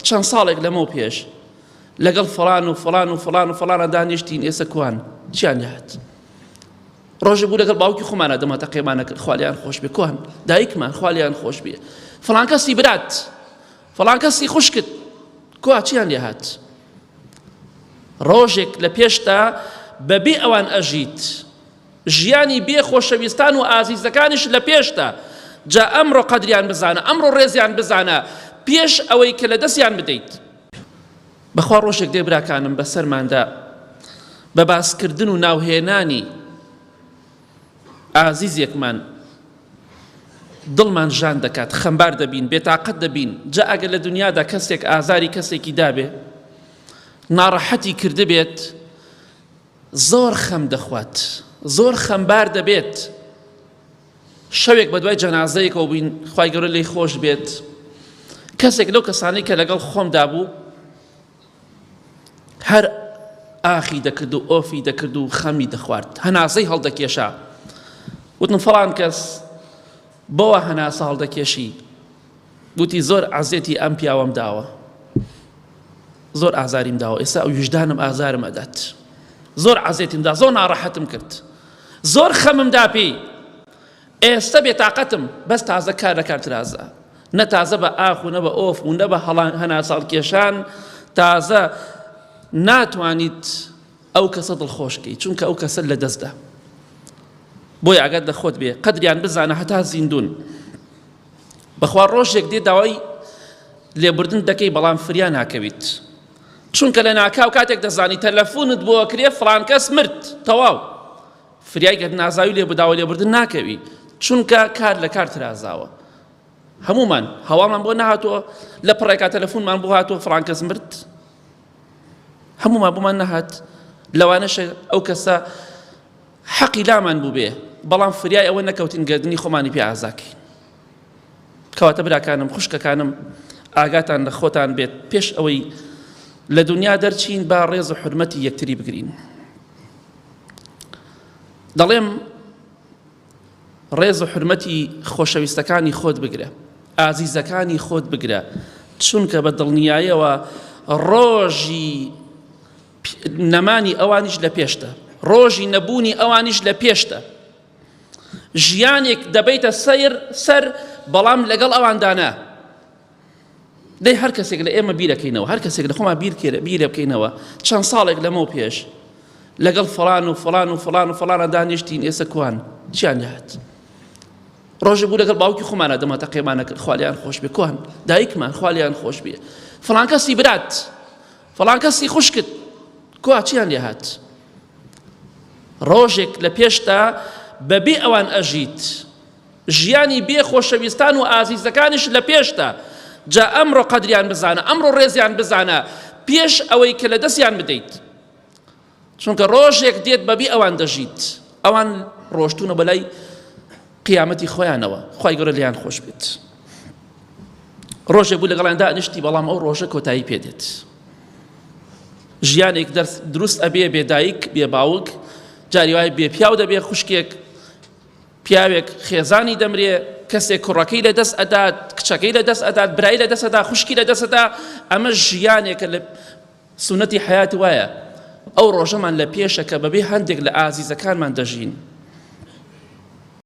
چەند ساڵێک لەمەوە پێش لەگەڵ فڵان و فڵان و فڵان و فڵانە دانیشتین ئێستا کوان چیان لێهات ڕۆژێ بوو لەگەڵ باوکی خۆمانە دەمەتە قێمانە کرد خوالیان خۆش بێ کوان دایکمان خوالیان خۆش بێ فڵان کەسی برات فڵان کەسی خوشکت کوا چیان لێهات ڕۆژێک لە پێشتا بەبێ ئەوان ئەژیت ژیانی بێ خۆشەویستان و ئازیزەکانیش لە پێشتا جا ئەمڕۆ قەدریان بزانە ئەمڕۆ ڕێزیان بزانە پێش ئەوەی کە لە دەستیان بدەیت بەخوا ڕۆژێک دێ براکانم بەسەرماندا بە باسکردن و ناوهێنانی ئازیزێکمان دڵمان ژان دەکات خەمبار دەبین بێتاقەت دەبین جا ئەگەر لە دنیادا کەسێک ئازاری کەسێکی دابێ ناڕەحەتی کردبێت زۆر خەم دەخوات زۆر خەمبار دەبێت شەوێک بە دوای جەنازەیەکەوە بووین خوای گەورە لێی خۆش بێت کەسێک لەو کەسانەی کە لەگەڵ خۆمدا بوو هەر ئاخی دەکرد و ئۆفی دەکرد و خەمی دەخوارد هەناسەی هەڵدەکێشا وتم فڵان کەس بۆوە هەناسە هەڵدەکێشی گوتی زۆر عەزیەتی ئەم پیاوەم داوە زۆر ئازاریم داوە ئێستا ئەو وجدانم ئازارم ئەدات زۆر عەزیەتیم دا زۆر ناڕەحەتم کرد زۆر خەمم دا پێی ئێستا بێتاقەتم بەس تازە کار لەکار ترازە نە تازە بە ئاخ و نە بە ئۆف و نە بە هەناسە هەڵکێشان تازە ناتوانیت ئەو کەسە دڵخۆشکەی چونکە ئەو کەسە لە دەستدا بۆیە ئەگەر لە خۆت بێ قەدریان بزانە هەتا زیندون بەخوا ڕۆژێک دێ داوای لێبوردن دەکەی بەڵام فریان ناکەویت چونکە لە ناکاو کاتێک دەزانی تەلەفۆنت بۆ کرێ فڵان کەس مرد تەواو فریای گەر نازاوی لێ بداوە لێبوردن ناکەوی چونکە کار لە کار ترازاوە هەمومان هەواڵمان بۆ نەهاتووە لە پڕێکا تەلەفۆنمان بۆ هاتووە فڵان کەس مرد هەمومان بۆمان نەهات لەوانەشە ئەو کەسە حەقی لامان بوو بێ بەڵام فریای ئەوە نەکەوتین گردنی خۆمانی پێ ئازاکەین کەواتە براکانم خوشکەکانم ئاگاتان لە خۆتان بێت پێش ئەوەی لە دنیا دەرچین با ڕێز و حورمەتی یەکتری بگرین دەڵێم ڕێز و حورمەتی خۆشەویستەکانی خۆت بگرە ئازیزەکانی خۆت بگرە چونکە بە دڵنیاییەوە ڕۆژی نەمانی ئەوانیش لە پێشتە ڕۆژی نەبوونی ئەوانیش لە پێشتە ژیانێک دەبێتە سەر بەڵام لەگەڵ ئەواندانە دەی هەر کەسێک لە ئێمە بیرەکەینەوە هەر کەسێک لە خۆمان بیرە بکەینەوە چەند ساڵێک لەمەوە پێش لەگەڵ فڵان و فڵان و فڵان و فڵانە دانیشتین ئێستا کوان چیان لێهات ڕۆژێ بوو لەگەڵ باوکی خۆمانە دەمەتە قێمانە کرد خوالیان خۆش بێ کوان دایکمان خوالیان خۆش بێ فڵان کەسی برات فڵان کەسی خوشکت کوا چیان لێهات ڕۆژێک لە پێشتا بەبێ ئەوان ئەژیت ژیانی بێ خۆشەویستان و ئازیزەکانیش لە پێشتا جا ئەمڕۆ قەدریان بزانە ئەمڕۆ ڕێزیان بزانە پێش ئەوەی کە لە دەستیان بدەیت چونکە ڕۆژێک دێت بەبێ ئەوان دەژیت ئەوان ڕۆشتونە بەلای قیامەتی خۆیانەوە خوای گەورە لیان خۆش بێت ڕۆژێک بوو لەگەڵیاندا نیشتی بەڵام ئەو ڕۆژە کۆتایی پێدێت ژیانێک دروست ئەبێ بێ دایک بێ باوک جاری وای بێ پیاو دەبێ خوشکێک پیاوێک خێزانی دەمرێ کەسێک کوڕەکەی لە دەست ئەدات کچەکەی لە دەست ئەدات برای لە دەست ئەدا خوشکی لە دەست ئەدا ئەمە ژیانێکە لە سونەتی حەیاتی وایە ئەو ڕۆژەمان لە پێشە کە بەبێ هەندێک لە ئازیزەکانمان دەژین